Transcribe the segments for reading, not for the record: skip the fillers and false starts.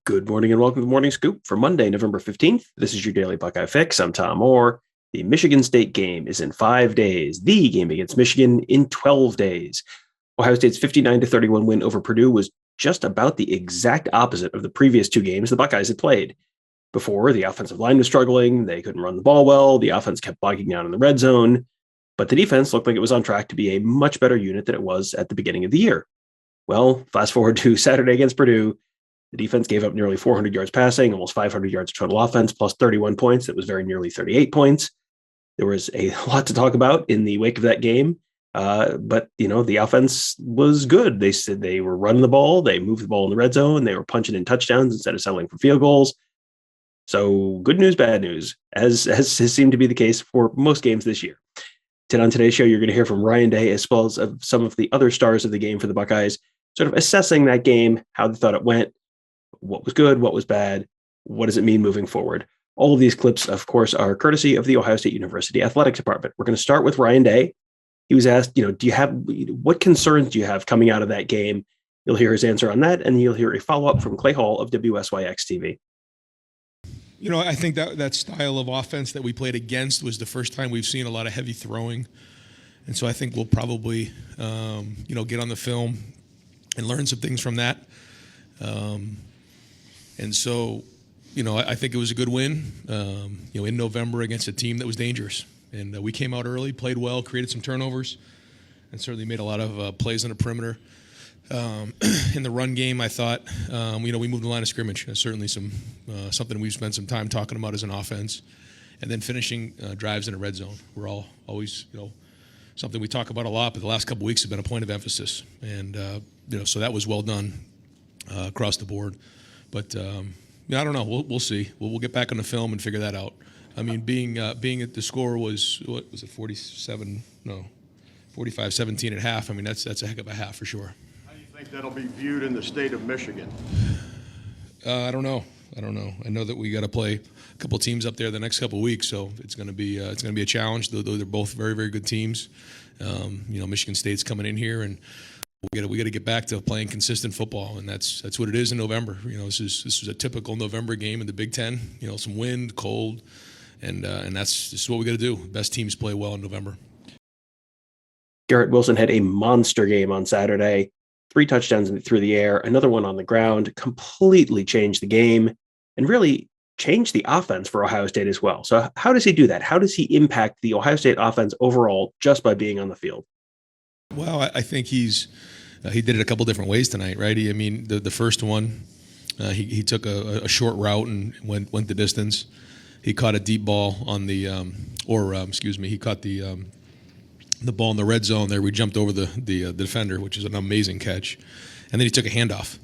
Good morning and welcome to the Morning Scoop for Monday, November 15th. This is your daily Buckeye fix. I'm Tom Moore. The Michigan State game is in 5 days. The game against Michigan in 12 days. Ohio State's 59-31 win over Purdue was just about the exact opposite of the previous two games the Buckeyes had played. Before, the offensive line was struggling. They couldn't run the ball well. The offense kept bogging down in the red zone. But the defense looked like it was on track to be a much better unit than it was at the beginning of the year. Well, fast forward to Saturday against Purdue. The defense gave up nearly 400 yards passing, almost 500 yards of total offense, plus 31 points. That was very nearly 38 points. There was a lot to talk about in the wake of that game. But the offense was good. They said they were running the ball. They moved the ball in the red zone. They were punching in touchdowns instead of settling for field goals. So good news, bad news, as has seemed to be the case for most games this year. On today's show, you're going to hear from Ryan Day as well as some of the other stars of the game for the Buckeyes, sort of assessing that game, how they thought it went, what was good, what was bad, what does it mean moving forward. All of these clips, of course, are courtesy of the Ohio State University Athletics Department. We're going to start with Ryan Day. He was asked, what concerns do you have coming out of that game? You'll hear his answer on that, and you'll hear a follow-up from Clay Hall of WSYX TV. I think that style of offense that we played against was the first time we've seen a lot of heavy throwing. And so I think we'll probably, get on the film and learn some things from that. And so, I think it was a good win, in November against a team that was dangerous. And we came out early, played well, created some turnovers, and certainly made a lot of plays on the perimeter. In the run game, I thought, we moved the line of scrimmage. That's certainly something we've spent some time talking about as an offense. And then finishing drives in a red zone. We're always, something we talk about a lot, but the last couple of weeks have been a point of emphasis. And, so that was well done across the board. But, I don't know. We'll see. We'll get back on the film and figure that out. I mean, being at the score was, 45-17 at half. I mean, that's a heck of a half for sure. How do you think that'll be viewed in the state of Michigan? I don't know. I know that we got to play a couple teams up there the next couple of weeks, so it's going to be a challenge. Though they're both very, very good teams. Michigan State's coming in here, and we got to get back to playing consistent football, and that's what it is in November. This is a typical November game in the Big Ten. Some wind, cold, and this is what we got to do. Best teams play well in November. Garrett Wilson had a monster game on Saturday. 3 touchdowns through the air, another one on the ground, completely changed the game and really changed the offense for Ohio State as well. So how does he do that? How does he impact the Ohio State offense overall just by being on the field? Well, I think he did it a couple different ways tonight, right? The first one, he took a short route and went the distance. He caught a deep ball on he caught the ball in the red zone there. We jumped over the defender, which is an amazing catch. And then he took a handoff.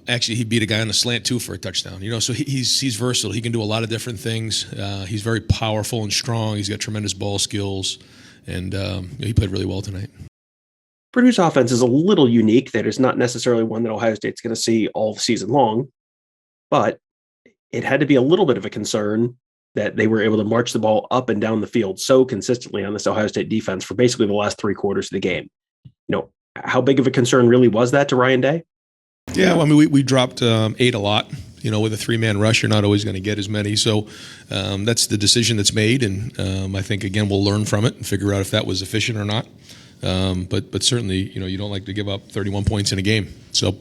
Actually, he beat a guy on the slant, too, for a touchdown. So he's versatile. He can do a lot of different things. He's very powerful and strong. He's got tremendous ball skills. And he played really well tonight. Purdue's offense is a little unique. That is not necessarily one that Ohio State's going to see all season long. But it had to be a little bit of a concern that they were able to march the ball up and down the field so consistently on this Ohio State defense for basically the last 3 quarters of the game. How big of a concern really was that to Ryan Day? Yeah, well, I mean, we dropped 8 a lot. With a 3-man rush, you're not always going to get as many. So that's the decision that's made, and I think, again, we'll learn from it and figure out if that was efficient or not. But certainly, you don't like to give up 31 points in a game. So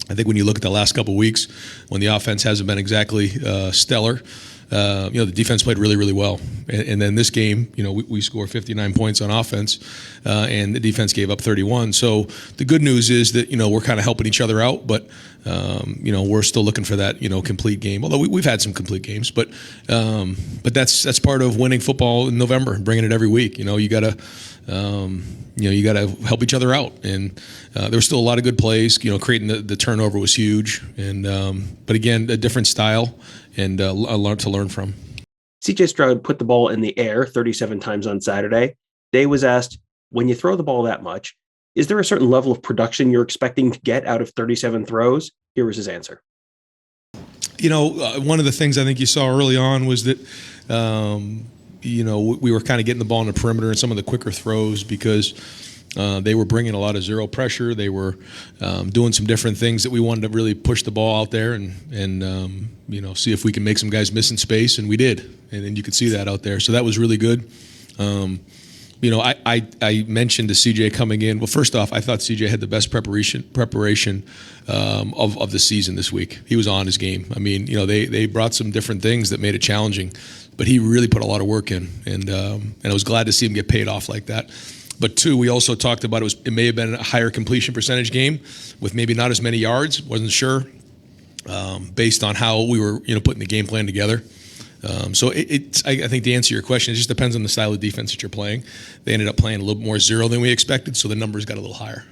I think when you look at the last couple of weeks, when the offense hasn't been exactly stellar, the defense played really, really well. And then this game, we scored 59 points on offense, and the defense gave up 31. So the good news is that, we're kind of helping each other out, but, we're still looking for that, complete game. Although we've had some complete games, but that's part of winning football in November and bringing it every week. You got to, you got to help each other out. And there were still a lot of good plays. Creating the turnover was huge. And but again, a different style and a lot to learn from. CJ Stroud put the ball in the air 37 times on Saturday. Day was asked, when you throw the ball that much, is there a certain level of production you're expecting to get out of 37 throws? Here was his answer. One of the things I think you saw early on was that, we were kind of getting the ball in the perimeter and some of the quicker throws because They were bringing a lot of zero pressure. They were doing some different things that we wanted to really push the ball out there and see if we can make some guys miss in space, and we did. And then you could see that out there. So that was really good. I mentioned to CJ coming in. Well, first off, I thought CJ had the best preparation of the season this week. He was on his game. I mean, they brought some different things that made it challenging, but he really put a lot of work in, and I was glad to see him get paid off like that. But two, we also talked about it may have been a higher completion percentage game with maybe not as many yards. Wasn't sure based on how we were putting the game plan together. So I think to answer your question, it just depends on the style of defense that you're playing. They ended up playing a little more zero than we expected, so the numbers got a little higher.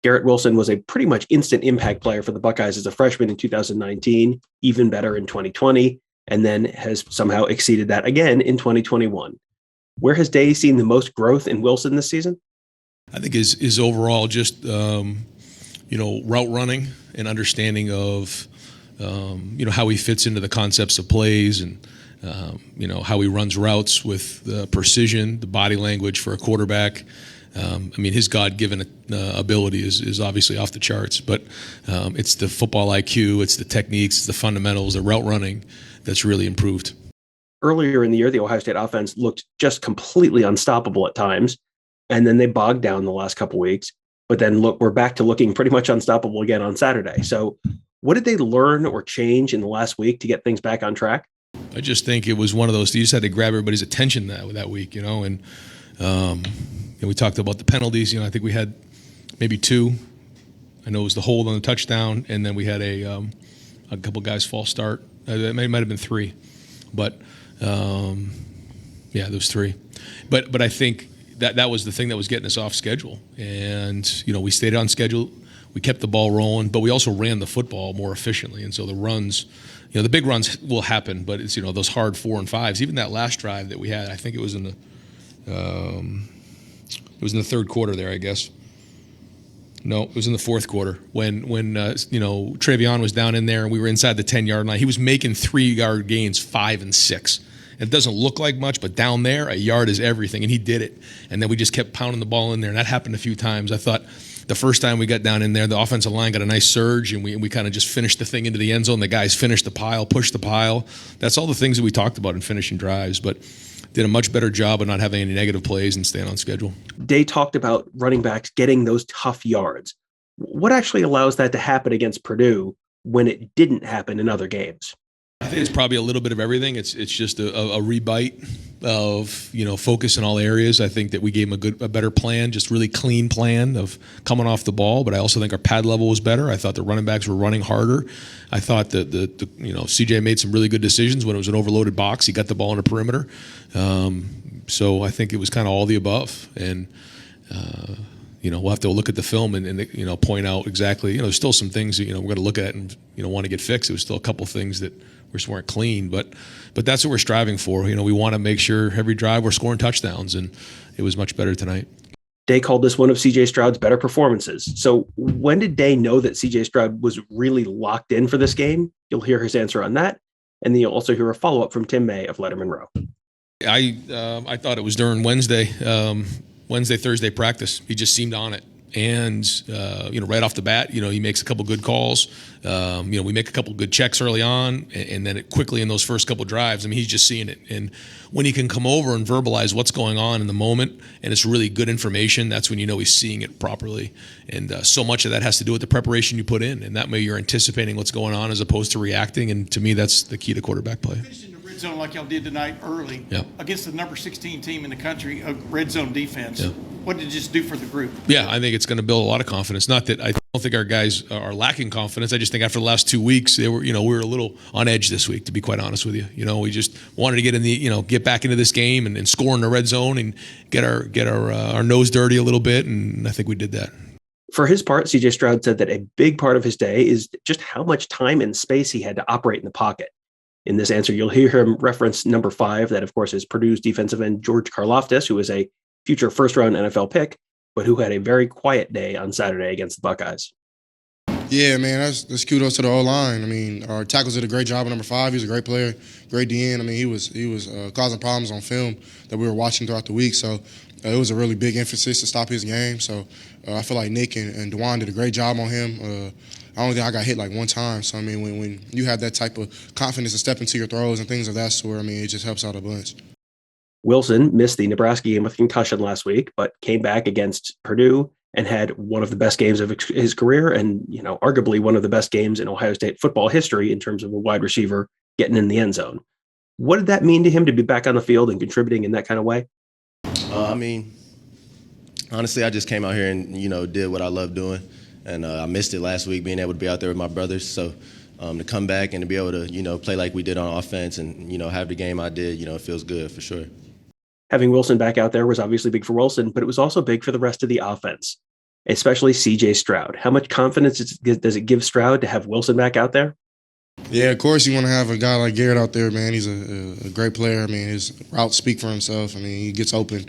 Garrett Wilson was a pretty much instant impact player for the Buckeyes as a freshman in 2019, even better in 2020, and then has somehow exceeded that again in 2021. Where has Day seen the most growth in Wilson this season? I think is overall just route running and understanding of how he fits into the concepts of plays and how he runs routes with precision, the body language for a quarterback. His God-given ability is obviously off the charts, but it's the football IQ, it's the techniques, it's the fundamentals, the route running that's really improved. Earlier in the year, the Ohio State offense looked just completely unstoppable at times, and then they bogged down the last couple weeks. But then we're back to looking pretty much unstoppable again on Saturday. So what did they learn or change in the last week to get things back on track? I just think it was one of those, you just had to grab everybody's attention that week, and we talked about the penalties. I think we had maybe two. I know it was the hold on the touchdown, and then we had a couple guys false start. It might have been three, but there was three. But I think that was the thing that was getting us off schedule, and we stayed on schedule. We kept the ball rolling, but we also ran the football more efficiently, and so the runs. The big runs will happen, but it's those hard 4 and 5s. Even that last drive that we had, I think it was in the third quarter there, I guess. No, it was in the fourth quarter when Travion was down in there and we were inside the 10-yard line. He was making 3-yard gains, 5 and 6. It doesn't look like much, but down there, a yard is everything, and he did it. And then we just kept pounding the ball in there, and that happened a few times. I thought the first time we got down in there, the offensive line got a nice surge, and we kind of just finished the thing into the end zone. The guys finished the pile, pushed the pile. That's all the things that we talked about in finishing drives, but did a much better job of not having any negative plays and staying on schedule. Day talked about running backs getting those tough yards. What actually allows that to happen against Purdue when it didn't happen in other games? I think it's probably a little bit of everything. It's just a rebite of focus in all areas. I think that we gave them a better plan, just really clean plan of coming off the ball. But I also think our pad level was better. I thought the running backs were running harder. I thought that CJ made some really good decisions when it was an overloaded box. He got the ball in the perimeter. So I think it was kind of all the above. And we'll have to look at the film and point out exactly. There's still some things that we're going to look at and want to get fixed. There was still a couple things that just weren't clean, but that's what we're striving for. We want to make sure every drive we're scoring touchdowns, and it was much better tonight. Day called this one of C.J. Stroud's better performances. So when did Day know that C.J. Stroud was really locked in for this game? You'll hear his answer on that, and then you'll also hear a follow-up from Tim May of Letterman Row. I thought it was during Wednesday, Thursday practice. He just seemed on it. And, right off the bat, he makes a couple good calls. We make a couple good checks early on, and then quickly in those first couple drives, he's just seeing it. And when he can come over and verbalize what's going on in the moment, and it's really good information, that's when he's seeing it properly. And so much of that has to do with the preparation you put in, and that way you're anticipating what's going on as opposed to reacting. And to me, that's the key to quarterback play. Zone like y'all did tonight early against the number 16 team in the country of red zone defense. What did it just do for the group? Yeah, I think it's going to build a lot of confidence. Not that I don't think our guys are lacking confidence. I just think after the last 2 weeks, we were a little on edge this week, to be quite honest with you. We just wanted to get in get back into this game and score in the red zone and get our nose dirty a little bit, and I think we did that. For his part, C.J. Stroud said that a big part of his day is just how much time and space he had to operate in the pocket. In this answer, you'll hear him reference number 5, that, of course, is Purdue's defensive end George Karlaftis, who is a future first-round NFL pick, but who had a very quiet day on Saturday against the Buckeyes. Yeah, man, that's kudos to the O-line. Our tackles did a great job at number 5. He was a great player, great DN. He was causing problems on film that we were watching throughout the week. So, it was a really big emphasis to stop his game. So I feel like Nick and DeJuan did a great job on him. I don't think I got hit like one time. So, I mean, when you have that type of confidence to step into your throws and things of that sort, I mean, it just helps out a bunch. Wilson missed the Nebraska game with concussion last week, but came back against Purdue and had one of the best games of his career and, arguably one of the best games in Ohio State football history in terms of a wide receiver getting in the end zone. What did that mean to him to be back on the field and contributing in that kind of way? I mean, honestly, I just came out here and, did what I love doing. And I missed it last week, being able to be out there with my brothers. So to come back and to be able to, play like we did on offense and, have the game I did, it feels good for sure. Having Wilson back out there was obviously big for Wilson, but it was also big for the rest of the offense, especially C.J. Stroud. How much confidence does it give Stroud to have Wilson back out there? Yeah, of course you want to have a guy like Garrett out there, man. He's a great player. I mean, his routes speak for himself. I mean, he gets open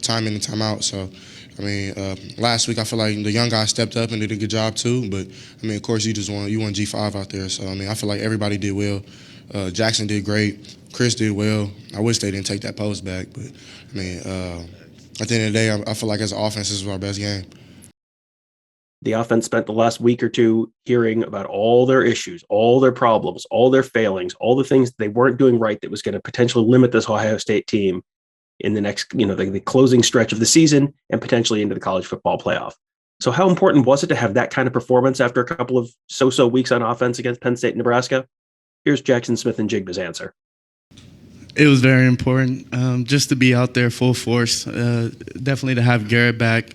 time in and time out. So, I mean, last week I feel like the young guy stepped up and did a good job too. But, I mean, of course you want G5 out there. So, I mean, I feel like everybody did well. Jaxon did great. Chris did well. I wish they didn't take that post back. But, I mean, at the end of the day, I feel like as an offense, this was our best game. The offense spent the last week or two hearing about all their issues, all their problems, all their failings, all the things they weren't doing right that was going to potentially limit this Ohio State team in the next, the closing stretch of the season and potentially into the college football playoff. So how important was it to have that kind of performance after a couple of so-so weeks on offense against Penn State and Nebraska? Here's Jaxon Smith-Njigba's answer. It was very important just to be out there full force, definitely to have Garrett back.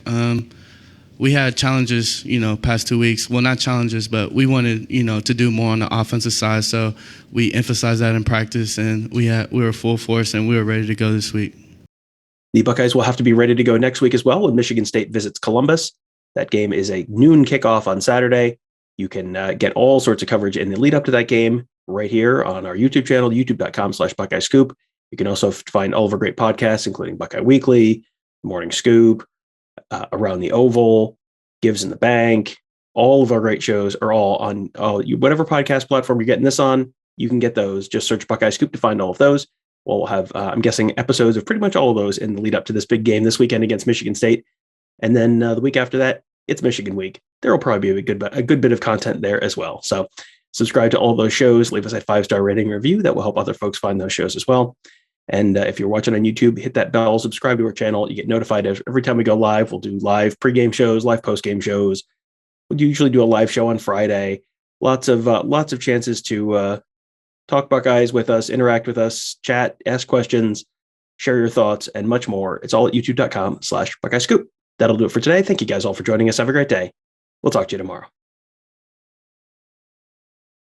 We had challenges, past 2 weeks. Well, not challenges, but we wanted, to do more on the offensive side. So we emphasized that in practice, and we were full force, and we were ready to go this week. The Buckeyes will have to be ready to go next week as well when Michigan State visits Columbus. That game is a noon kickoff on Saturday. You can get all sorts of coverage in the lead up to that game right here on our YouTube channel, youtube.com/Buckeye Scoop. You can also find all of our great podcasts, including Buckeye Weekly, Morning Scoop, Around the Oval, Gives in the Bank. All of our great shows are all on whatever podcast platform you're getting this on. You can get those. Just search Buckeye Scoop to find all of those. We'll have, I'm guessing, episodes of pretty much all of those in the lead up to this big game this weekend against Michigan State. And then the week after that, it's Michigan week. There will probably be a good bit of content there as well. So subscribe to all those shows. Leave us a 5-star rating review. That will help other folks find those shows as well. And if you're watching on YouTube, hit that bell, subscribe to our channel. You get notified every time we go live. We'll do live pregame shows, live postgame shows. We'll usually do a live show on Friday. Lots of chances to talk Buckeyes with us, interact with us, chat, ask questions, share your thoughts, and much more. It's all at youtube.com/Buckeye Scoop. That'll do it for today. Thank you guys all for joining us. Have a great day. We'll talk to you tomorrow.